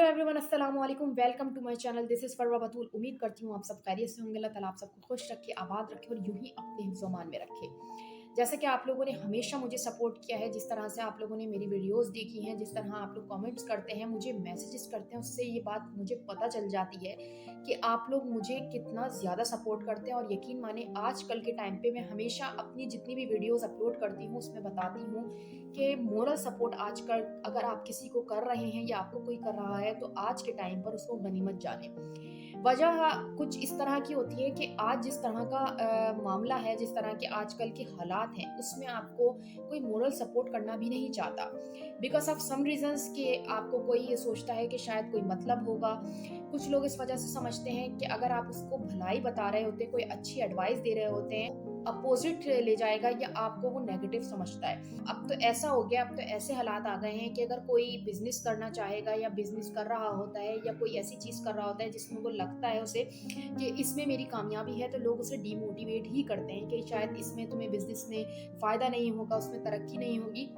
Everyone, अस्सलाम वालेकुम। Welcome to my channel. This is Farwa Batool. उम्मीद करती हूँ आप सब खैरियत से होंगे। अल्लाह ताला आप सबको खुश रखे, आबाद रखे और यूं ही अपने हिफ्ज़-ओ-मान में रखे। जैसे कि आप लोगों ने हमेशा मुझे सपोर्ट किया है, जिस तरह से आप लोगों ने मेरी वीडियोस देखी हैं, जिस तरह आप लोग कमेंट्स करते हैं, मुझे मैसेजेस करते हैं, उससे ये बात मुझे पता चल जाती है कि आप लोग मुझे कितना ज़्यादा सपोर्ट करते हैं। और यकीन माने आजकल के टाइम पे मैं हमेशा अपनी जितनी भी वीडियोस अपलोड करती हूँ उसमें बताती हूँ कि मोरल सपोर्ट आजकल अगर आप किसी को कर रहे हैं या आपको कोई कर रहा है तो आज के टाइम पर उसको गनीमत जाने। वजह कुछ इस तरह की होती है कि आज जिस तरह का मामला है, जिस तरह के आजकल के हालात हैं, उसमें आपको कोई मोरल सपोर्ट करना भी नहीं चाहता बिकॉज ऑफ सम रीजंस कि आपको कोई ये सोचता है कि शायद कोई मतलब होगा। कुछ लोग इस वजह से समझते हैं कि अगर आप उसको भलाई बता रहे होते, कोई अच्छी एडवाइस दे रहे होते हैं, अपोजिट ले जाएगा या आपको वो नेगेटिव समझता है। अब तो ऐसा हो गया, अब तो ऐसे हालात आ गए हैं कि अगर कोई बिजनेस करना चाहेगा या बिजनेस कर रहा होता है या कोई ऐसी चीज कर रहा होता है जिसमें वो लगता है उसे कि इसमें मेरी कामयाबी है, तो लोग उसे डीमोटिवेट ही करते हैं कि शायद इसमें तुम्हें बिजनेस में फायदा नहीं होगा, उसमें तरक्की नहीं होगी।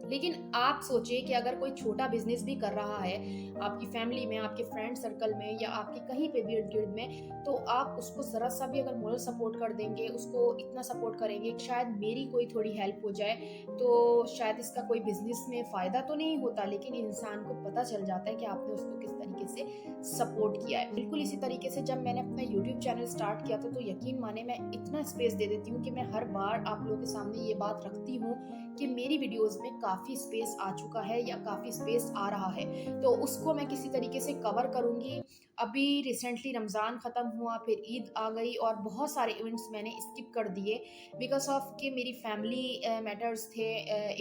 लेकिन आप सोचिए कि अगर कोई छोटा बिजनेस भी कर रहा है आपकी फैमिली में, आपके फ्रेंड सर्कल में या आपके कहीं पे भी इर्द गिर्द में, तो आप उसको जरा सा भी अगर मोरल सपोर्ट कर देंगे, उसको इतना सपोर्ट करेंगे कि शायद मेरी कोई थोड़ी हेल्प हो जाए, तो शायद इसका कोई बिजनेस में फायदा तो नहीं होता, लेकिन इंसान को पता चल जाता है कि आपने उसको किस तरीके से सपोर्ट किया है। बिल्कुल इसी तरीके से जब मैंने अपना यूट्यूब चैनल स्टार्ट किया था, तो यकीन माने मैं इतना स्पेस दे देती हूँ कि मैं हर बार आप लोगों के सामने ये बात रखती हूँ कि मेरी वीडियोस में काफ़ी स्पेस आ चुका है या काफ़ी स्पेस आ रहा है, तो उसको मैं किसी तरीके से कवर करूँगी। अभी रिसेंटली रमज़ान ख़त्म हुआ, फिर ईद आ गई और बहुत सारे इवेंट्स मैंने स्किप कर दिए बिकॉज़ ऑफ कि मेरी फैमिली मैटर्स थे,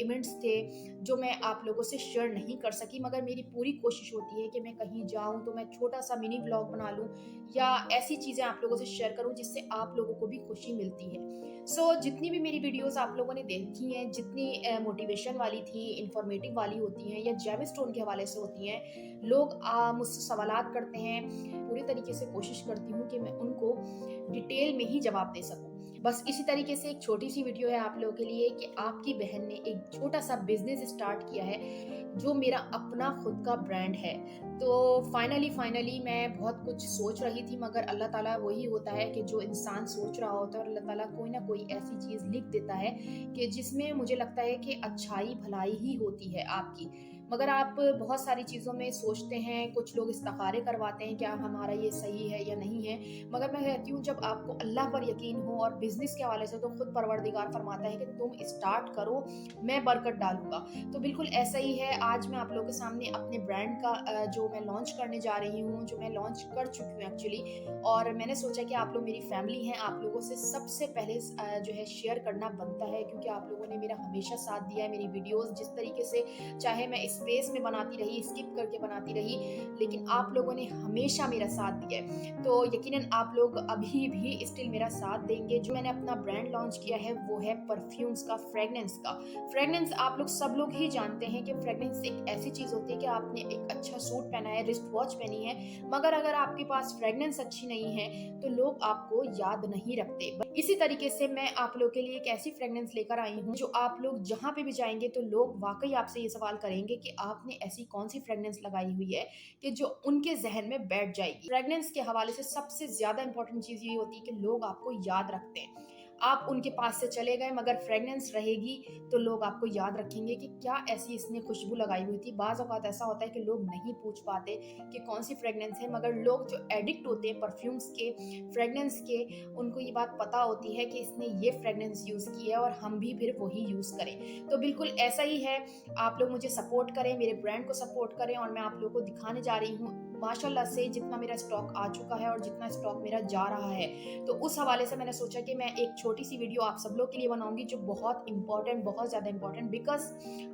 इवेंट्स थे जो मैं आप लोगों से शेयर नहीं कर सकी। मगर मेरी पूरी कोशिश होती है कि मैं कहीं जाऊँ तो मैं छोटा-सा मिनी व्लॉग बना लूँ या ऐसी चीज़ें आप लोगों से शेयर करूँ जिससे आप लोगों को भी खुशी मिलती है। जितनी भी मेरी वीडियोस आप लोगों ने देखी हैं, जितनी मोटिवेशन वाली थी, इंफॉर्मेटिव वाली होती हैं या जेम स्टोन के हवाले से होती हैं, लोग मुझसे सवालात करते हैं, पूरी तरीके से कोशिश करती हूँ कि मैं उनको डिटेल में ही जवाब दे सकूँ। बस इसी तरीके से एक छोटी-सी वीडियो है आप लोगों के लिए कि आपकी बहन ने एक छोटा-सा बिज़नेस स्टार्ट किया है, जो मेरा अपना खुद का ब्रांड है। तो फाइनली मैं बहुत कुछ सोच रही थी, मगर अल्लाह ताला वही होता है कि जो इंसान सोच रहा होता है और अल्लाह ताला कोई ना कोई ऐसी चीज़ लिख देता है कि जिसमें मुझे लगता है कि अच्छाई भलाई ही होती है आपकी। मगर आप बहुत सारी चीज़ों में सोचते हैं, कुछ लोग इस्तिखारे करवाते हैं क्या हमारा ये सही है या नहीं है। मगर मैं कहती हूँ जब आपको अल्लाह पर यकीन हो, और बिज़नेस के हवाले से तो खुद परवरदिगार फरमाता है कि तुम स्टार्ट करो, मैं बरकत डालूँगा। तो बिल्कुल ऐसा ही है। आज मैं आप लोगों के सामने अपने ब्रांड का जो मैं लॉन्च करने जा रही हूँ, जो मैं लॉन्च कर चुकी हूँ एक्चुअली, और मैंने सोचा कि आप लोग मेरी फैमिली हैं, आप लोगों से सबसे पहले जो है शेयर करना बनता है, क्योंकि आप लोगों ने मेरा हमेशा साथ दिया है। मेरी वीडियोज़ जिस तरीके से, चाहे मैं स्पेस में बनाती रही, स्किप करके बनाती रही, लेकिन आप लोगों ने हमेशा मेरा साथ दिया है। तो यकीनन आप लोग अभी भी स्टिल मेरा साथ देंगे। जो मैंने अपना ब्रांड लॉन्च किया है वो है परफ्यूम्स का, फ्रेगनेंस का। फ्रेगनेंस आप लोग सब लोग ही जानते हैं कि फ्रेगनेंस एक ऐसी चीज़ होती है कि आपने एक अच्छा सूट पहना है, रिस्ट वॉच पहनी है, मगर अगर आपके पास फ्रेगनेंस अच्छी नहीं है तो लोग आपको याद नहीं रखते। इसी तरीके से मैं आप लोग के लिए एक ऐसी फ्रेगनेंस लेकर आई हूँ जो आप लोग जहाँ पे भी जाएंगे तो लोग वाकई आपसे ये सवाल करेंगे कि आपने ऐसी कौन सी फ्रेगनेंस लगाई हुई है कि जो उनके जहन में बैठ जाएगी। फ्रेगनेंस के हवाले से सबसे ज्यादा इंपॉर्टेंट चीज ये होती है कि लोग आपको याद रखते हैं। आप उनके पास से चले गए मगर फ्रेगनेंस रहेगी तो लोग आपको याद रखेंगे कि क्या ऐसी इसने खुशबू लगाई हुई थी। बाज़ औक़ात ऐसा होता है कि लोग नहीं पूछ पाते कि कौन सी फ्रेगनेंस है, मगर लोग जो एडिक्ट होते हैं परफ्यूम्स के, फ्रेगनेंस के, उनको ये बात पता होती है कि इसने ये फ्रेगनेंस यूज़ की है और हम भी फिर वही यूज़ करें। तो बिल्कुल ऐसा ही है। आप लोग मुझे सपोर्ट करें, मेरे ब्रांड को सपोर्ट करें, और मैं आप लोगों को दिखाने जा रही हूँ माशाल्लाह से जितना मेरा स्टॉक आ चुका है और जितना स्टॉक मेरा जा रहा है। तो उस हवाले से मैंने सोचा कि मैं एक छोटी सी वीडियो आप सब लोग के लिए बनाऊंगी जो बहुत इंपॉर्टेंट, बहुत ज़्यादा इंपॉर्टेंट, बिकॉज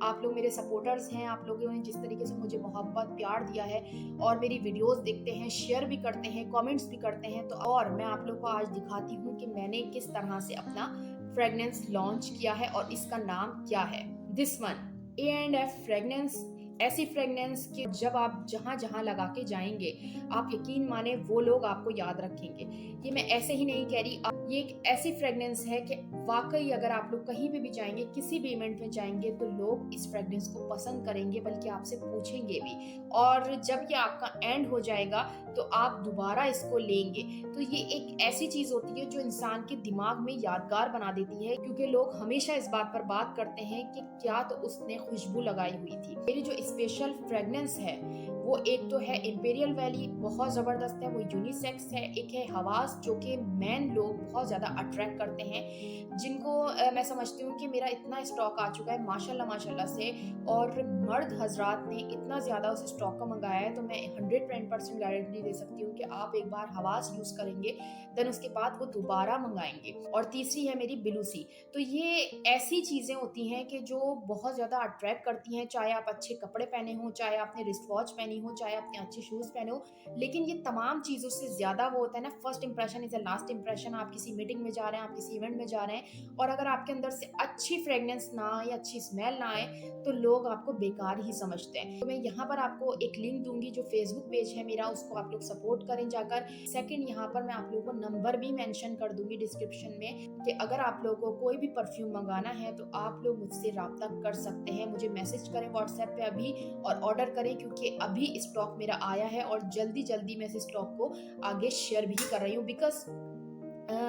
आप लोग मेरे सपोर्टर्स हैं। आप लोगों ने जिस तरीके से मुझे मोहब्बत प्यार दिया है और मेरी वीडियोस देखते हैं, शेयर भी करते हैं, कमेंट्स भी करते हैं, तो और मैं आप लोग को आज दिखाती हूँ कि मैंने किस तरह से अपना फ्रेगनेंस लॉन्च किया है और इसका नाम क्या है। दिस वन, A&F फ्रेगनेंस ऐसी फ्रेगनेंस कि जब आप जहाँ-जहाँ लगा के जाएँगे, आप यकीन माने वो लोग आपको याद रखेंगे। ये मैं ऐसे ही नहीं कह रही, ये एक ऐसी फ्रेगनेंस है कि वाक़ई अगर आप लोग कहीं पे भी जाएँगे, किसी भी इवेंट में जाएँगे तो लोग इस फ्रेगनेंस को पसंद करेंगे, बल्कि आपसे पूछेंगे भी। और जब ये आपका एंड हो जाएगा तो आप दोबारा इसको लेंगे। तो ये एक ऐसी चीज़ होती है जो इंसान के दिमाग में यादगार बना देती है, क्योंकि लोग हमेशा इस बात पर बात करते हैं कि क्या तो उसने खुशबू लगाई हुई थी। मेरी जो स्पेशल फ्रेगनेंस है वो एक तो है इंपीरियल वैली, बहुत ज़बरदस्त है, वो यूनिसेक्स है। एक है हवास जो कि मेन लोग बहुत ज़्यादा अट्रैक्ट करते हैं, जिनको मैं समझती हूँ कि मेरा इतना स्टॉक आ चुका है माशाल्लाह माशाल्लाह से, और मर्द हज़रात ने इतना ज़्यादा उस स्टॉक को मँगाया है, तो मैं 110% गारंटी दे सकती हूँ कि आप एक बार हवास यूज़ करेंगे, देन उसके बाद वो दोबारा मँगाएँगे। और तीसरी है मेरी बिलूसी। तो ये ऐसी चीज़ें होती हैं कि जो बहुत ज़्यादा अट्रैक्ट करती हैं, चाहे आप अच्छे कपड़े पहने हों, चाहे आपने रिस्ट वॉच पहनी हो, चाहे आपने अच्छे शूज़ पहने हो, लेकिन ये तमाम चीज़ों से ज़्यादा वो होता है ना, first impression is a last impression. आप किसी मीटिंग में जा रहे हैं, आप किसी इवेंट में जा रहे हैं, और अगर आपके अंदर से अच्छी फ्रेग्रेंस ना आए या अच्छी स्मेल ना आए, तो लोग आपको बेकार ही समझते हैं। तो मैं यहाँ पर आपको एक लिंक दूँगी, जो फेसबुक पेज है मेरा, उसको आप लोग सपोर्ट करें जाकर। सेकंड, यहाँ पर मैं आप लोगों को नंबर भी मेंशन कर दूँगी डिस्क्रिप्शन में, कि अगर आप लोगों को कोई भी परफ्यूम मंगाना है तो आप लोग मुझसे राब्ता कर सकते हैं। मुझे मैसेज करें व्हाट्सएप पे अभी और ऑर्डर करें, क्योंकि अभी स्टॉक मेरा आया है और जल्दी-जल्दी मैं इस स्टॉक को आगे शेयर भी कर रही हूँ। बिकॉज़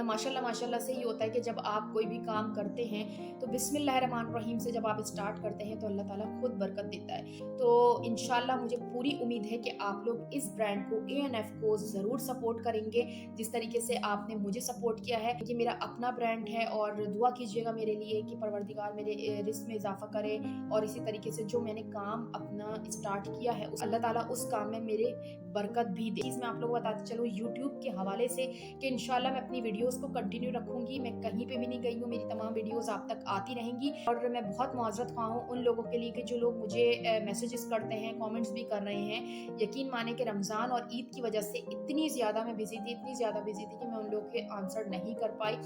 माशाल्लाह माशाल्लाह से ये होता है कि जब आप कोई भी काम करते हैं तो बिस्मिल्लाहिर्रहमानिर्रहीम से जब आप स्टार्ट करते हैं तो अल्लाह ताला खुद बरकत देता है। तो इंशाल्लाह मुझे पूरी उम्मीद है कि आप लोग इस ब्रांड को, एएनएफ को ज़रूर सपोर्ट करेंगे, जिस तरीके से आपने मुझे सपोर्ट किया है। ये मेरा अपना ब्रांड है, और दुआ कीजिएगा मेरे लिए कि परवरदिगार मेरे रिज़्क में इज़ाफ़ा करे, और इसी तरीके से जो मैंने काम अपना स्टार्ट किया है उस अल्लाह ताला उस काम में मेरे बरकत भी दे। चीज़ मैं आप लोगों को बताती चलूँ यूट्यूब के हवाले से, कि इंशाल्लाह मैं अपनी वीडियोस को कंटिन्यू रखूँगी। मैं कहीं पे भी नहीं गई हूँ, मेरी तमाम वीडियोस आप तक आती रहेंगी। और मैं बहुत मुआज़रत ख़्वाह हूँ उन लोगों के लिए कि जो लोग मुझे मैसेजेस करते हैं, कमेंट्स भी कर रहे हैं। यकीन माने कि रमज़ान और ईद की वजह से इतनी ज़्यादा मैं बिज़ी थी, इतनी ज़्यादा बिज़ी थी कि मैं उन लोगों के आंसर नहीं कर पाई।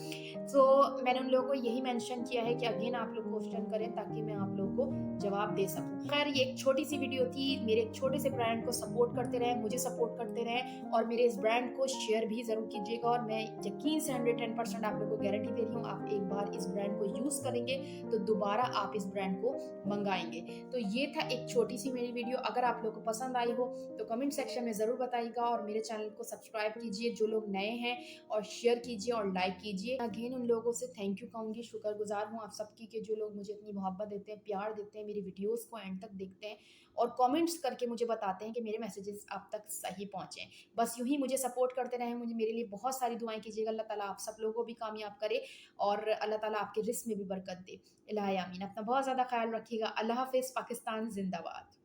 तो मैंने उन लोगों को यही मेंशन किया है कि अगेन आप लोग क्वेश्चन करें, ताकि मैं आप लोगों को जवाब दे सकूँ। खैर, ये एक छोटी-सी वीडियो थी, मेरे एक छोटे से ब्रांड को सपोर्ट करते रहें, मुझे सपोर्ट करते रहें, और मेरे इस ब्रांड को शेयर भी ज़रूर कीजिएगा। और मैं यकीन से 110% आप लोगों को गारंटी दे रही हूँ, आप एक बार इस ब्रांड को यूज़ करेंगे तो दोबारा आप इस ब्रांड को मंगाएँगे। तो ये था एक छोटी-सी मेरी वीडियो। अगर आप लोगों को पसंद आई हो तो कमेंट सेक्शन में ज़रूर बताइएगा, और मेरे चैनल को सब्सक्राइब कीजिए जो लोग नए हैं, और शेयर कीजिए और लाइक कीजिए। अगेन उन लोगों से थैंक यू कहूँगी, शुक्रगुज़ार हूँ आप सबकी, कि जो लोग मुझे इतनी मोहब्बत देते हैं, प्यार देते हैं, मेरी वीडियोज़ को एंड तक देखते हैं, और कमेंट्स करके मुझे बताते हैं कि मेरे मैसेजेस आप तक सही पहुँचे। बस यूँ ही मुझे सपोर्ट करते रहें, मुझे मेरे लिए बहुत सारी दुआएँ कीजिएगा। अल्लाह ताला आप सब लोगों को भी कामयाब करे, और अल्लाह ताला आपके रिज़्क में भी बरकत दे। इलाही आमीन। अपना बहुत ज़्यादा ख़्याल रखिएगा। अल्लाह हाफ़िज़। पाकिस्तान ज़िंदाबाद।